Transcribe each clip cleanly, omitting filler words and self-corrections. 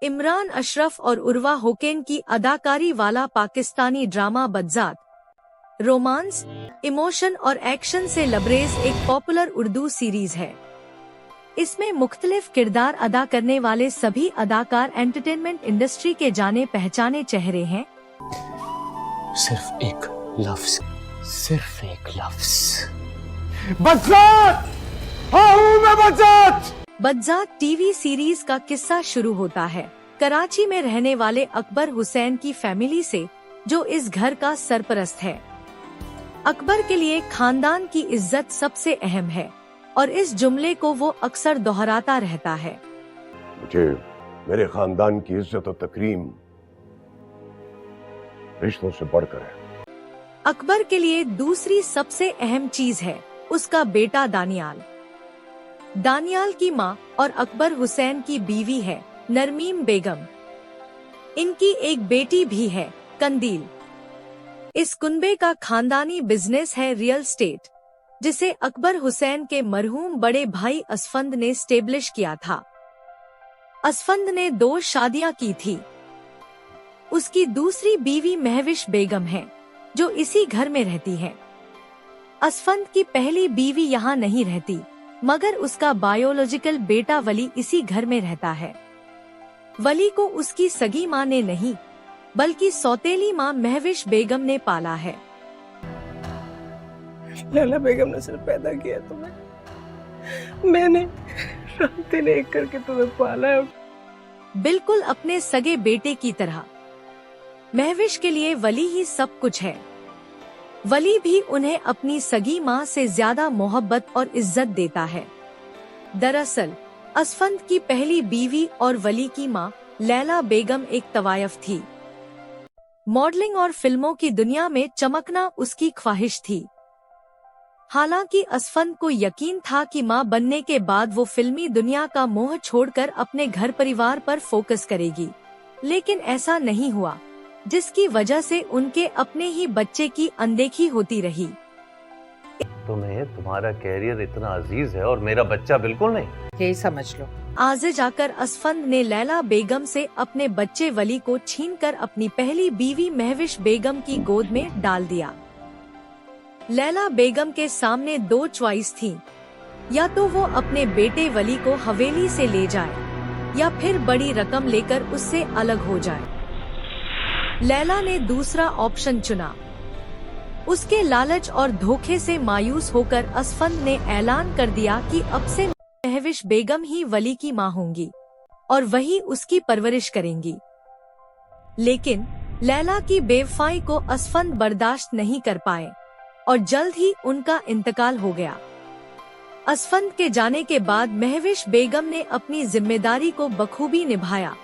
इमरान अशरफ और उर्वा होकेन की अदाकारी वाला पाकिस्तानी ड्रामा बदजात रोमांस, इमोशन और एक्शन से लबरेज एक पॉपुलर उर्दू सीरीज है। इसमें मुख्तलिफ किरदार अदा करने वाले सभी अदाकार एंटरटेनमेंट इंडस्ट्री के जाने पहचाने चेहरे हैं। सिर्फ एक लफ्ज, सिर्फ एक लफ्ज, बदजात! हाँ हूँ मैं बदजात! बदजात टीवी सीरीज का किस्सा शुरू होता है कराची में रहने वाले अकबर हुसैन की फैमिली से, जो इस घर का सरपरस्त है। अकबर के लिए खानदान की इज्जत सबसे अहम है और इस जुमले को वो अक्सर दोहराता रहता है। मुझे मेरे खानदान की इज्जत और तकरीम रिश्तों से बढ़कर है। अकबर के लिए दूसरी सबसे अहम चीज है उसका बेटा दानियाल। दानियाल की माँ और अकबर हुसैन की बीवी है नरमीम बेगम। इनकी एक बेटी भी है कंदील। इस कुनबे का खानदानी बिजनेस है रियल स्टेट, जिसे अकबर हुसैन के मरहूम बड़े भाई असफंद ने स्टेब्लिश किया था। असफंद ने 2 शादियां की थी। उसकी दूसरी बीवी महविश बेगम है, जो इसी घर में रहती है। असफंद की पहली बीवी यहाँ नहीं रहती, मगर उसका बायोलॉजिकल बेटा वली इसी घर में रहता है। वली को उसकी सगी माँ ने नहीं, बल्कि सौतेली माँ महविश बेगम ने पाला है। लैला बेगम ने सिर्फ पैदा किया तुम्हें, मैंने रात दिन एक करके तुम्हें पाला है। बिल्कुल अपने सगे बेटे की तरह। महविश के लिए वली ही सब कुछ है। वली भी उन्हें अपनी सगी माँ से ज्यादा मोहब्बत और इज्जत देता है। दरअसल असफंद की पहली बीवी और वली की माँ लैला बेगम एक तवायफ थी। मॉडलिंग और फिल्मों की दुनिया में चमकना उसकी ख्वाहिश थी। हालांकि असफंद को यकीन था कि माँ बनने के बाद वो फिल्मी दुनिया का मोह छोड़कर अपने घर परिवार पर फोकस करेगी, लेकिन ऐसा नहीं हुआ, जिसकी वजह से उनके अपने ही बच्चे की अनदेखी होती रही। तुम्हें तुम्हारा कैरियर इतना अजीज है और मेरा बच्चा बिल्कुल नहीं। यही समझ लो। आगे जाकर असफंद ने लैला बेगम से अपने बच्चे वली को छीनकर अपनी पहली बीवी महविश बेगम की गोद में डाल दिया। लैला बेगम के सामने 2 चॉइस थी, या तो वो अपने बेटे वली को हवेली से ले जाए या फिर बड़ी रकम लेकर उससे अलग हो जाए। लैला ने दूसरा ऑप्शन चुना। उसके लालच और धोखे से मायूस होकर असफंद ने ऐलान कर दिया कि अब से महविश बेगम ही वली की मां होंगी और वही उसकी परवरिश करेंगी। लेकिन लैला की बेवफाई को असफंद बर्दाश्त नहीं कर पाए और जल्द ही उनका इंतकाल हो गया। असफंद के जाने के बाद महविश बेगम ने अपनी जिम्मेदारी को बखूबी निभाया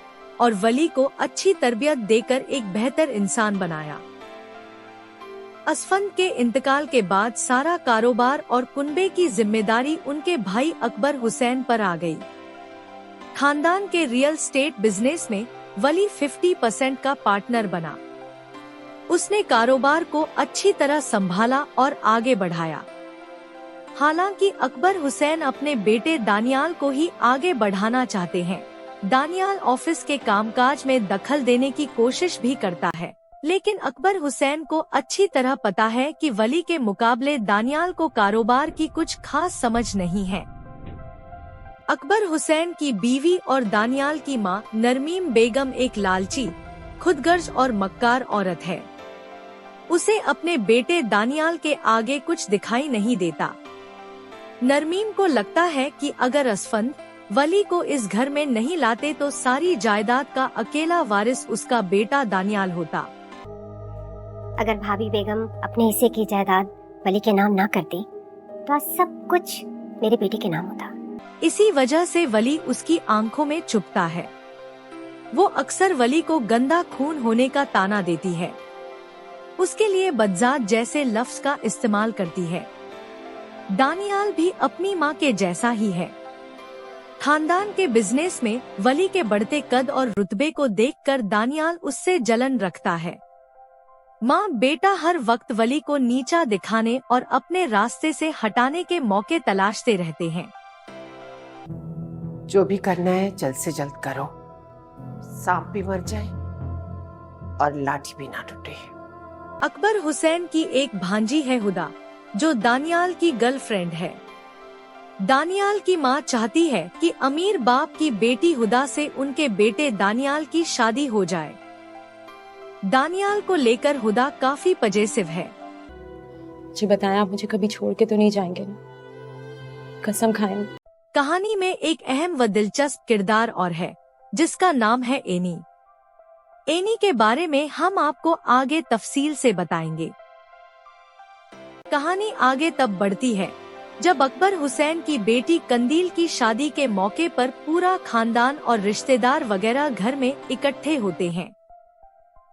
और वली को अच्छी तरबियत देकर एक बेहतर इंसान बनाया। असफंद के इंतकाल के बाद सारा कारोबार और कुनबे की जिम्मेदारी उनके भाई अकबर हुसैन पर आ गई। खानदान के रियल स्टेट बिजनेस में वली 50% का पार्टनर बना। उसने कारोबार को अच्छी तरह संभाला और आगे बढ़ाया। हालांकि अकबर हुसैन अपने बेटे दानियाल को ही आगे बढ़ाना चाहते हैं। दानियाल ऑफिस के कामकाज में दखल देने की कोशिश भी करता है, लेकिन अकबर हुसैन को अच्छी तरह पता है कि वली के मुकाबले दानियाल को कारोबार की कुछ खास समझ नहीं है। अकबर हुसैन की बीवी और दानियाल की मां नरमीम बेगम एक लालची, खुदगर्ज और मक्कार औरत है। उसे अपने बेटे दानियाल के आगे कुछ दिखाई नहीं देता। नरमीम को लगता है कि अगर असफंद वली को इस घर में नहीं लाते तो सारी जायदाद का अकेला वारिस उसका बेटा दानियाल होता। अगर भाभी बेगम अपने हिस्से की जायदाद वली के नाम ना करती तो आज सब कुछ मेरे बेटे के नाम होता। इसी वजह से वली उसकी आंखों में चुभता है। वो अक्सर वली को गंदा खून होने का ताना देती है। उसके लिए बदजात जैसे लफ्ज का इस्तेमाल करती है। दानियाल भी अपनी माँ के जैसा ही है। खानदान के बिजनेस में वली के बढ़ते कद और रुतबे को देखकर दानियाल उससे जलन रखता है। माँ बेटा हर वक्त वली को नीचा दिखाने और अपने रास्ते से हटाने के मौके तलाशते रहते हैं। जो भी करना है जल्द से जल्द करो, सांप भी मर जाए और लाठी भी ना टूटे। अकबर हुसैन की एक भांजी है हुदा, जो दानियाल की गर्लफ्रेंड है। दानियाल की माँ चाहती है कि अमीर बाप की बेटी हुदा से उनके बेटे दानियाल की शादी हो जाए। दानियाल को लेकर हुदा काफी पजेसिव है। जी बताएं, आप मुझे कभी छोड़ के तो नहीं जाएंगे ना? कसम खाएं। कहानी में एक अहम व दिलचस्प किरदार और है, जिसका नाम है एनी। एनी के बारे में हम आपको आगे तफसील से बताएंगे। कहानी आगे तब बढ़ती है जब अकबर हुसैन की बेटी कंदील की शादी के मौके पर पूरा खानदान और रिश्तेदार वगैरह घर में इकट्ठे होते हैं।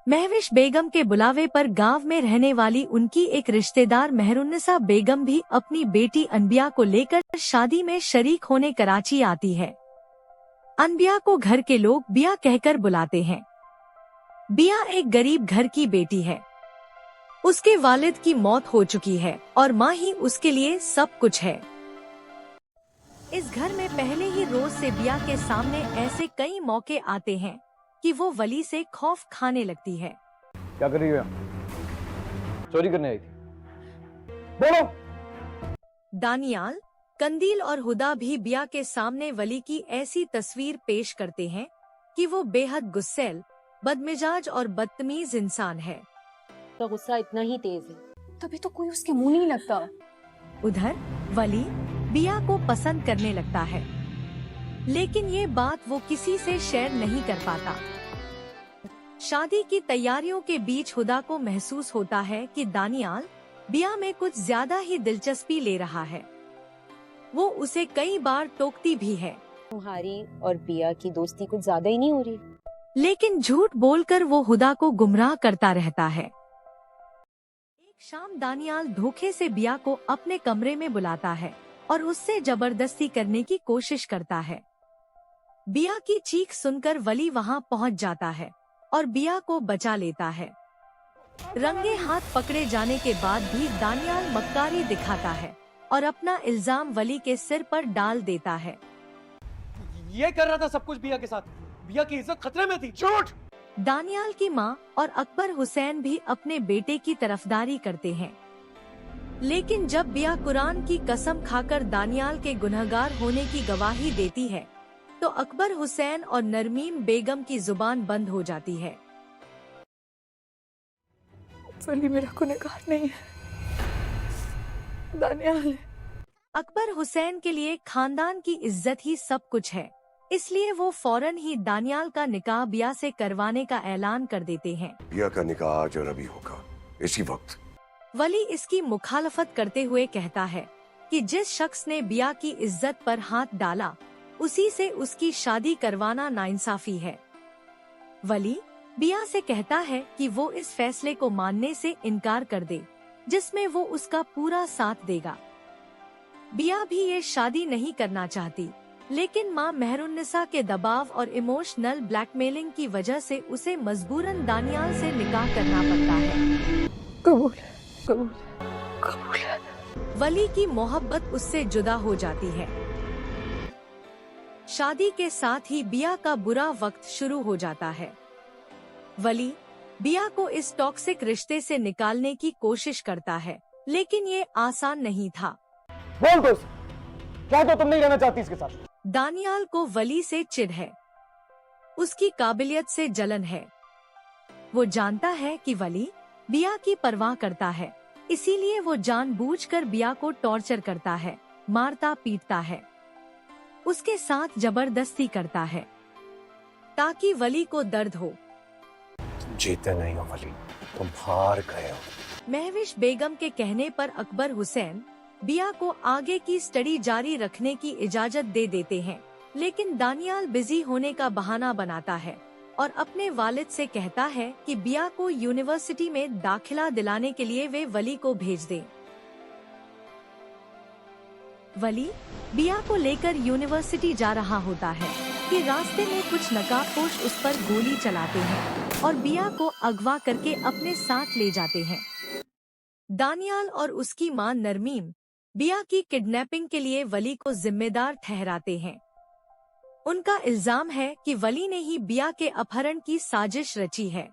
महविश बेगम के बुलावे पर गांव में रहने वाली उनकी एक रिश्तेदार मेहरुन्निसा बेगम भी अपनी बेटी अनबिया को लेकर शादी में शरीक होने कराची आती है। अनबिया को घर के लोग बिया कहकर बुलाते हैं। बिया एक गरीब घर की बेटी है। उसके वालिद की मौत हो चुकी है और माँ ही उसके लिए सब कुछ है। इस घर में पहले ही रोज से बिया के सामने ऐसे कई मौके आते हैं कि वो वली से खौफ खाने लगती है। क्या कर रही हो? चोरी करने आई थी? बोलो। दानियाल, कंदील और हुदा भी बिया के सामने वली की ऐसी तस्वीर पेश करते हैं कि वो बेहद गुस्सैल, बदमिजाज और बदतमीज इंसान है। उसका गुस्सा इतना ही तेज है, तभी तो कोई उसके मुंह नहीं लगता। उधर वली बिया को पसंद करने लगता है, लेकिन ये बात वो किसी से शेयर नहीं कर पाता। शादी की तैयारियों के बीच हुदा को महसूस होता है कि दानियाल बिया में कुछ ज्यादा ही दिलचस्पी ले रहा है। वो उसे कई बार टोकती भी है। तुम्हारी और बिया की दोस्ती कुछ ज्यादा ही नहीं हो रही? लेकिन झूठ बोलकर वो हुदा को गुमराह करता रहता है। एक शाम दानियाल धोखे से बिया को अपने कमरे में बुलाता है और उससे जबरदस्ती करने की कोशिश करता है। बिया की चीख सुनकर वली वहां पहुंच जाता है और बिया को बचा लेता है। रंगे हाथ पकड़े जाने के बाद भी दानियाल मक्कारी दिखाता है और अपना इल्जाम वली के सिर पर डाल देता है। ये कर रहा था सब कुछ बिया के साथ। बिया की इज्जत खतरे में थी। झूठ। दानियाल की माँ और अकबर हुसैन भी अपने बेटे की तरफदारी करते हैं, लेकिन जब बिया कुरान की कसम खाकर दानियाल के गुनहगार होने की गवाही देती है, तो अकबर हुसैन और नरमीम बेगम की जुबान बंद हो जाती है। वली मेरा गुनहगार नहीं है, दानियाल है। अकबर हुसैन के लिए खानदान की इज्जत ही सब कुछ है, इसलिए वो फौरन ही दानियाल का निकाह बिया से करवाने का ऐलान कर देते हैं। बिया का निकाह आज और अभी होगा, इसी वक्त। वली इसकी मुखालफत करते हुए कहता है कि जिस शख्स ने बिया की इज्जत पर हाथ डाला, उसी से उसकी शादी करवाना नाइंसाफी है। वली बिया से कहता है कि वो इस फैसले को मानने से इनकार कर दे, जिसमें वो उसका पूरा साथ देगा। बिया भी ये शादी नहीं करना चाहती, लेकिन माँ मेहरुन्निसा के दबाव और इमोशनल ब्लैकमेलिंग की वजह से उसे मजबूरन दानियाल से निकाह करना पड़ता है। कबूल, कबूल, कबूल। वली की मोहब्बत उससे जुदा हो जाती है। शादी के साथ ही बिया का बुरा वक्त शुरू हो जाता है। वली बिया को इस टॉक्सिक रिश्ते से निकालने की कोशिश करता है, लेकिन ये आसान नहीं था। बोल दो उसे, क्या तो तुम नहीं रहना चाहती इसके साथ? दानियाल को वली से चिढ़ है, उसकी काबिलियत से जलन है। वो जानता है कि वली बिया की परवाह करता है, इसीलिए वो जानबूझकर बिया को टॉर्चर करता है, मारता पीटता है, उसके साथ जबरदस्ती करता है, ताकि वली को दर्द हो। तुम जीते नहीं हो वली, तुम हार गए हो। महविश बेगम के कहने पर अकबर हुसैन बिया को आगे की स्टडी जारी रखने की इजाजत दे देते हैं, लेकिन दानियाल बिजी होने का बहाना बनाता है और अपने वालिद से कहता है कि बिया को यूनिवर्सिटी में दाखिला दिलाने के लिए वे वली को भेज दें। वली बिया को लेकर यूनिवर्सिटी जा रहा होता है कि रास्ते में कुछ नकाबपोश उस पर गोली चलाते हैं और बिया को अगवा करके अपने साथ ले जाते हैं। दानियाल और उसकी मां नरमीम बिया की किडनैपिंग के लिए वली को जिम्मेदार ठहराते हैं। उनका इल्जाम है कि वली ने ही बिया के अपहरण की साजिश रची है।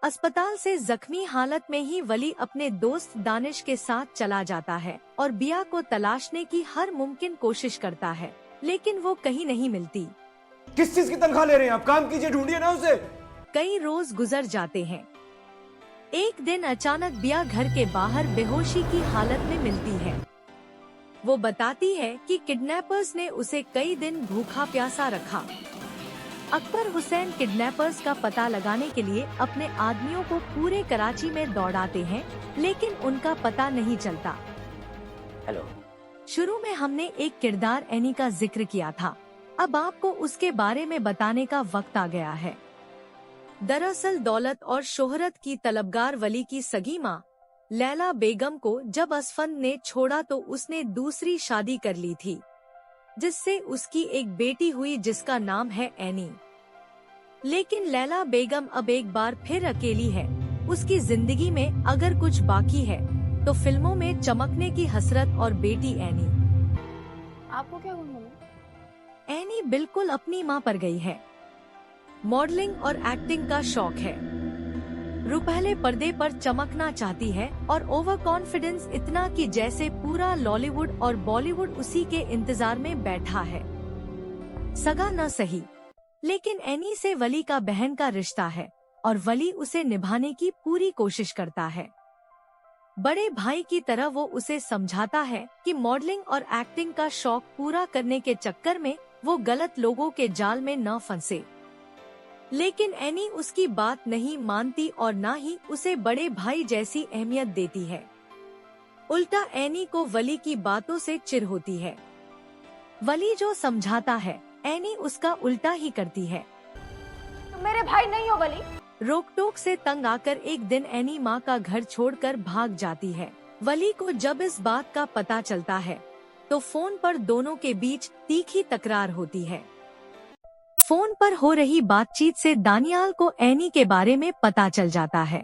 अस्पताल से जख्मी हालत में ही वली अपने दोस्त दानिश के साथ चला जाता है और बिया को तलाशने की हर मुमकिन कोशिश करता है, लेकिन वो कहीं नहीं मिलती। किस चीज की तनख्वाह ले रहे हैं आप? काम कीजिए, ढूंढिए ना उसे। कई रोज गुजर जाते हैं। एक दिन अचानक बिया घर के बाहर बेहोशी की हालत में मिलती है। वो बताती है कि किडनैपर्स ने उसे कई दिन भूखा प्यासा रखा। अकबर हुसैन किडनैपर्स का पता लगाने के लिए अपने आदमियों को पूरे कराची में दौड़ाते हैं, लेकिन उनका पता नहीं चलता। हेलो। शुरू में हमने एक किरदार एनी का जिक्र किया था, अब आपको उसके बारे में बताने का वक्त आ गया है। दरअसल दौलत और शोहरत की तलबगार वली की सगी माँ लैला बेगम को जब असफंद ने छोड़ा तो उसने दूसरी शादी कर ली थी, जिससे उसकी एक बेटी हुई जिसका नाम है एनी। लेकिन लैला बेगम अब एक बार फिर अकेली है। उसकी जिंदगी में अगर कुछ बाकी है तो फिल्मों में चमकने की हसरत और बेटी एनी। आपको क्या हुआ? एनी बिल्कुल अपनी माँ पर गई है। मॉडलिंग और एक्टिंग का शौक है, रुपहले पर्दे पर चमकना चाहती है और ओवर कॉन्फिडेंस इतना कि जैसे पूरा लॉलीवुड और बॉलीवुड उसी के इंतजार में बैठा है। सगा न सही, लेकिन एनी से वली का बहन का रिश्ता है और वली उसे निभाने की पूरी कोशिश करता है। बड़े भाई की तरह वो उसे समझाता है कि मॉडलिंग और एक्टिंग का शौक पूरा करने के चक्कर में वो गलत लोगों के जाल में न फंसे। लेकिन एनी उसकी बात नहीं मानती और ना ही उसे बड़े भाई जैसी अहमियत देती है। उल्टा एनी को वली की बातों से चिढ़ होती है। वली जो समझाता है एनी उसका उल्टा ही करती है। तुम मेरे भाई नहीं हो वली। रोक टोक से तंग आकर एक दिन एनी माँ का घर छोड़कर भाग जाती है। वली को जब इस बात का पता चलता है तो फोन पर दोनों के बीच तीखी तकरार होती है। फोन पर हो रही बातचीत से दानियाल को एनी के बारे में पता चल जाता है।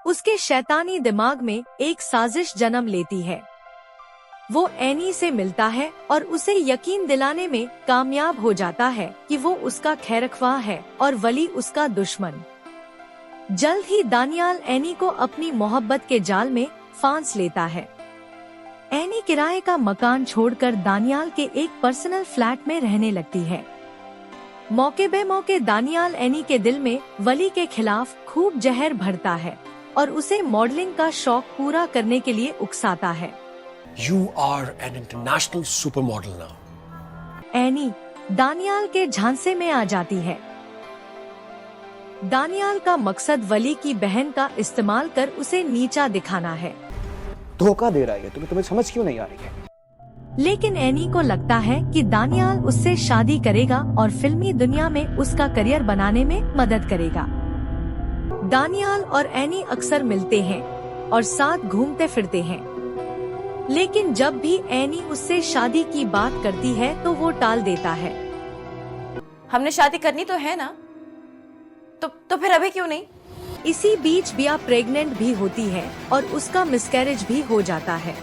उसके शैतानी दिमाग में एक साजिश जन्म लेती है। वो एनी से मिलता है और उसे यकीन दिलाने में कामयाब हो जाता है कि वो उसका खैरख्वाह है और वली उसका दुश्मन। जल्द ही दानियाल एनी को अपनी मोहब्बत के जाल में फांस लेता है। एनी किराए का मकान छोड़कर दानियाल के एक पर्सनल फ्लैट में रहने लगती है। मौके बे मौके दानियाल एनी के दिल में वली के खिलाफ खूब जहर भरता है और उसे मॉडलिंग का शौक पूरा करने के लिए उकसाता है। You are an international supermodel now. Any Daniyal के झांसे में आ जाती है। दानियाल का मकसद वली की बहन का इस्तेमाल कर उसे नीचा दिखाना है। धोखा दे रहा है तुम्हें समझ क्यों नहीं आ रही है? लेकिन एनी को लगता है कि दानियाल उससे शादी करेगा और फिल्मी दुनिया में उसका करियर बनाने में मदद करेगा। दानियाल और एनी अक्सर मिलते हैं और साथ घूमते फिरते हैं, लेकिन जब भी एनी उससे शादी की बात करती है तो वो टाल देता है। हमने शादी करनी तो है ना, तो फिर अभी क्यों नहीं? इसी बीच बिया प्रेग्नेंट भी होती है और उसका मिसकैरेज भी हो जाता है।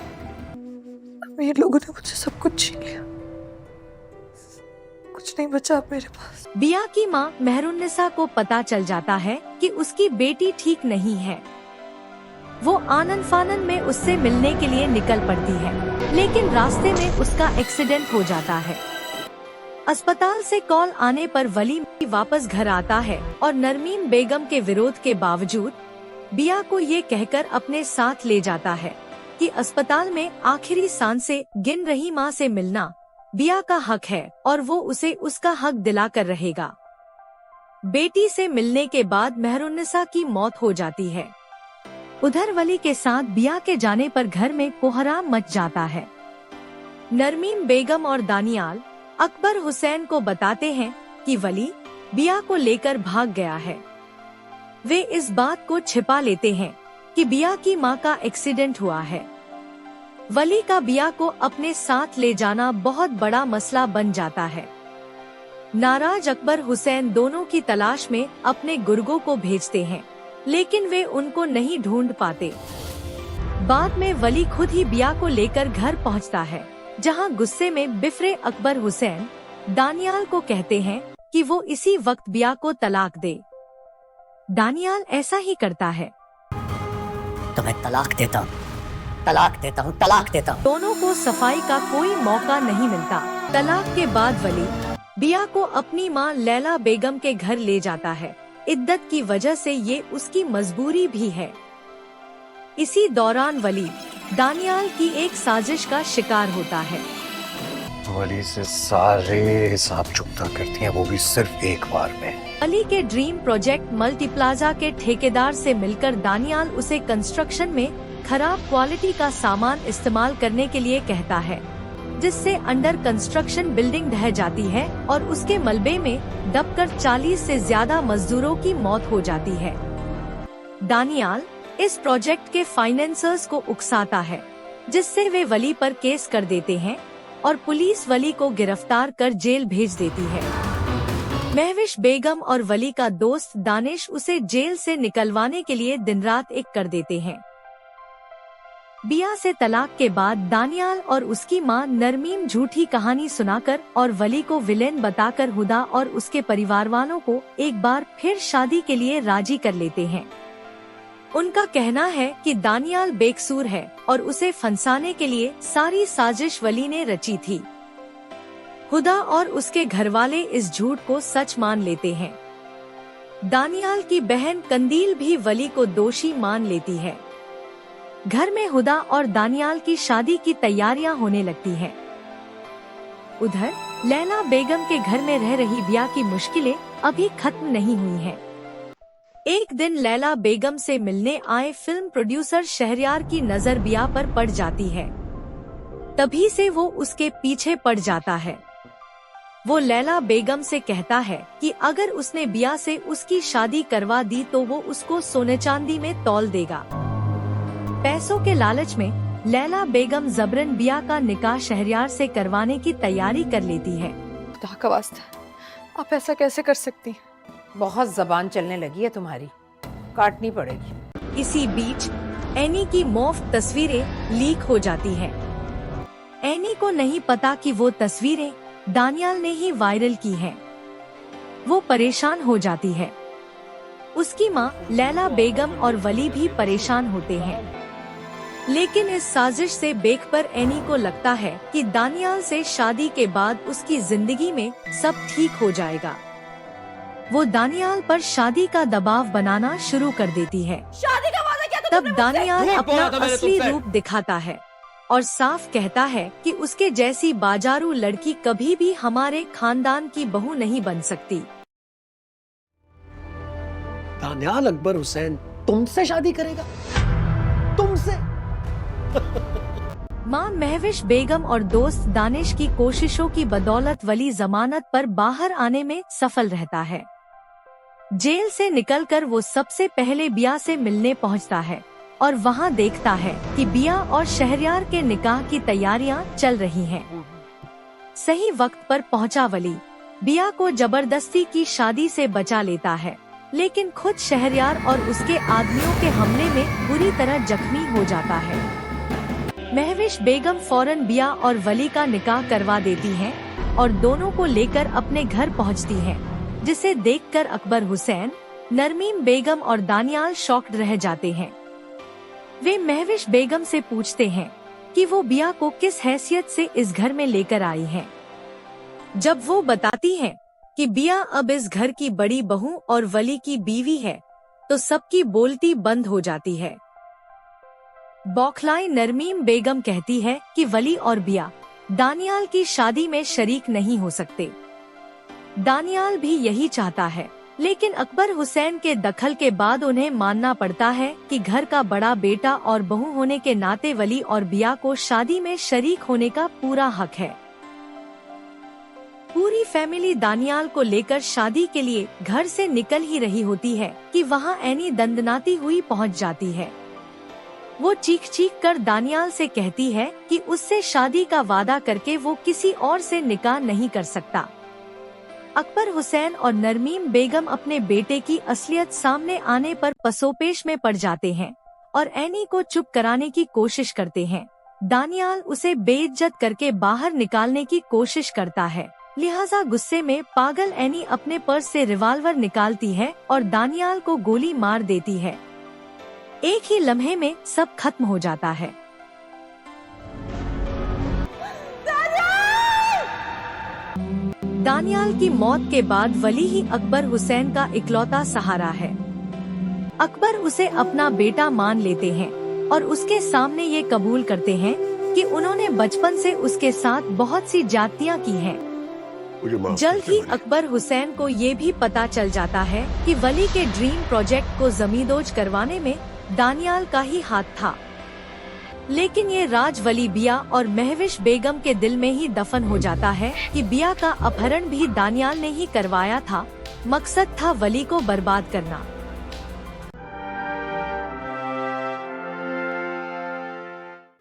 अमीर लोगों ने मुझे सब कुछ छीन लिया, कुछ नहीं बचा मेरे पास। बिया की माँ मेहरुन्निसा को पता चल जाता है कि उसकी बेटी ठीक नहीं है। वो आनन फानन में उससे मिलने के लिए निकल पड़ती है, लेकिन रास्ते में उसका एक्सीडेंट हो जाता है। अस्पताल से कॉल आने पर वली वापस घर आता है और नरमीन बेगम के विरोध के बावजूद बिया को ये कहकर अपने साथ ले जाता है कि अस्पताल में आखिरी सांसें गिन रही माँ से मिलना बिया का हक है और वो उसे उसका हक दिलाकर रहेगा। बेटी से मिलने के बाद मेहरुन्निसा की मौत हो जाती है। उधर वली के साथ बिया के जाने पर घर में कोहराम मच जाता है। नरमीन बेगम और दानियाल अकबर हुसैन को बताते हैं कि वली बिया को लेकर भाग गया है। वे इस बात को छिपा लेते हैं कि बिया की मां का एक्सीडेंट हुआ है। वली का बिया को अपने साथ ले जाना बहुत बड़ा मसला बन जाता है। नाराज अकबर हुसैन दोनों की तलाश में अपने गुर्गों को भेजते हैं, लेकिन वे उनको नहीं ढूंढ पाते। बाद में वली खुद ही बिया को लेकर घर पहुंचता है, जहां गुस्से में बिफरे अकबर हुसैन दानियाल को कहते हैं कि वो इसी वक्त बिया को तलाक दे। दानियाल ऐसा ही करता है। तुम्हें तलाक देता हूँ, तलाक देता हूँ, तलाक देता हूँ। दोनों को सफाई का कोई मौका नहीं मिलता। तलाक के बाद वली बिया को अपनी मां लैला बेगम के घर ले जाता है। इद्दत की वजह से ये उसकी मजबूरी भी है। इसी दौरान वली दानियाल की एक साजिश का शिकार होता है। वली से सारे हिसाब चुकता करती हैं, वो भी सिर्फ एक बार में। वली के ड्रीम प्रोजेक्ट मल्टीप्लाजा के ठेकेदार से मिलकर दानियाल उसे कंस्ट्रक्शन में खराब क्वालिटी का सामान इस्तेमाल करने के लिए कहता है, जिससे अंडर कंस्ट्रक्शन बिल्डिंग ढह जाती है और उसके मलबे में दबकर 40 से ज्यादा मजदूरों की मौत हो जाती है। दानियाल इस प्रोजेक्ट के फाइनेंसर्स को उकसाता है, जिससे वे वली पर केस कर देते हैं और पुलिस वली को गिरफ्तार कर जेल भेज देती है। महविश बेगम और वली का दोस्त दानिश उसे जेल से निकलवाने के लिए दिन रात एक कर देते हैं। बिया से तलाक के बाद दानियाल और उसकी मां नरमीम झूठी कहानी सुनाकर और वली को विलेन बताकर हुदा और उसके परिवार वालों को एक बार फिर शादी के लिए राजी कर लेते हैं। उनका कहना है कि दानियाल बेकसूर है और उसे फंसाने के लिए सारी साजिश वली ने रची थी। हुदा और उसके घरवाले इस झूठ को सच मान लेते हैं। दानियाल की बहन कंदील भी वली को दोषी मान लेती है। घर में हुदा और दानियाल की शादी की तैयारियां होने लगती हैं। उधर लैला बेगम के घर में रह रही बिया की मुश्किलें अभी खत्म नहीं हुई हैं। एक दिन लैला बेगम से मिलने आए फिल्म प्रोड्यूसर शहरयार की नजर बिया पर पड़ जाती है। तभी से वो उसके पीछे पड़ जाता है। वो लैला बेगम से कहता है कि अगर उसने बिया से उसकी शादी करवा दी तो वो उसको सोने चांदी में तौल देगा। पैसों के लालच में लैला बेगम जबरन बिया का निकाह शहरयार से करवाने की तैयारी कर लेती है। खुदा का वास्ता, आप ऐसा कैसे कर सकती हैं? बहुत जबान चलने लगी है तुम्हारी, काटनी पड़ेगी। इसी बीच एनी की मुफ्त तस्वीरें लीक हो जाती हैं। एनी को नहीं पता कि वो तस्वीरें दानियाल ने ही वायरल की हैं। वो परेशान हो जाती है। उसकी माँ लैला बेगम और वली भी परेशान होते हैं। लेकिन इस साजिश से बेखबर एनी को लगता है कि दानियाल से शादी के बाद उसकी जिंदगी में सब ठीक हो जाएगा। वो दानियाल पर शादी का दबाव बनाना शुरू कर देती है। शादी का वादा किया था तब दानियाल अपना असली रूप दिखाता है और साफ कहता है कि उसके जैसी बाजारू लड़की कभी भी हमारे खानदान की बहू नहीं बन सकती। दानियाल अकबर हुसैन तुमसे शादी करेगा? तुमसे? मां महविश बेगम और दोस्त दानिश की कोशिशों की बदौलत वली जमानत पर बाहर आने में सफल रहता है। जेल से निकलकर वो सबसे पहले बिया से मिलने पहुंचता है और वहां देखता है कि बिया और शहरयार के निकाह की तैयारियां चल रही हैं। सही वक्त पर पहुंचा वली बिया को जबरदस्ती की शादी से बचा लेता है, लेकिन खुद शहरयार और उसके आदमियों के हमले में बुरी तरह जख्मी हो जाता है। महविश बेगम फौरन बिया और वली का निकाह करवा देती हैं और दोनों को लेकर अपने घर पहुंचती हैं, जिसे देखकर अकबर हुसैन, नरमीम बेगम और दानियाल शॉक्ड रह जाते हैं। वे महविश बेगम से पूछते हैं कि वो बिया को किस हैसियत से इस घर में लेकर आई हैं। जब वो बताती हैं कि बिया अब इस घर की बड़ी बहू और वली की बीवी है, तो सबकी बोलती बंद हो जाती है। बौखलाई नरमीम बेगम कहती है कि वली और बिया दानियाल की शादी में शरीक नहीं हो सकते। दानियाल भी यही चाहता है, लेकिन अकबर हुसैन के दखल के बाद उन्हें मानना पड़ता है कि घर का बड़ा बेटा और बहू होने के नाते वली और बिया को शादी में शरीक होने का पूरा हक है। पूरी फैमिली दानियाल को लेकर शादी के लिए घर से निकल ही रही होती है कि वहाँ एनी दंदनाती हुई पहुँच जाती है। वो चीख चीख कर दानियाल से कहती है कि उससे शादी का वादा करके वो किसी और से निकाह नहीं कर सकता। अकबर हुसैन और नरमीम बेगम अपने बेटे की असलियत सामने आने पर पसोपेश में पड़ जाते हैं और एनी को चुप कराने की कोशिश करते हैं। दानियाल उसे बेइज्जत करके बाहर निकालने की कोशिश करता है, लिहाजा गुस्से में पागल एनी अपने पर्स से रिवॉल्वर निकालती है और दानियाल को गोली मार देती है। एक ही लम्हे में सब खत्म हो जाता है। दानियाल की मौत के बाद वली ही अकबर हुसैन का इकलौता सहारा है। अकबर उसे अपना बेटा मान लेते हैं और उसके सामने ये कबूल करते हैं कि उन्होंने बचपन से उसके साथ बहुत सी ज्यादतियां की हैं। जल्द ही अकबर हुसैन को ये भी पता चल जाता है कि वली के ड्रीम प्रोजेक्ट को जमींदोज करवाने में दानियाल का ही हाथ था। लेकिन ये राज वली बिया और महविश बेगम के दिल में ही दफन हो जाता है कि बिया का अपहरण भी दानियाल ने ही करवाया था। मकसद था वली को बर्बाद करना।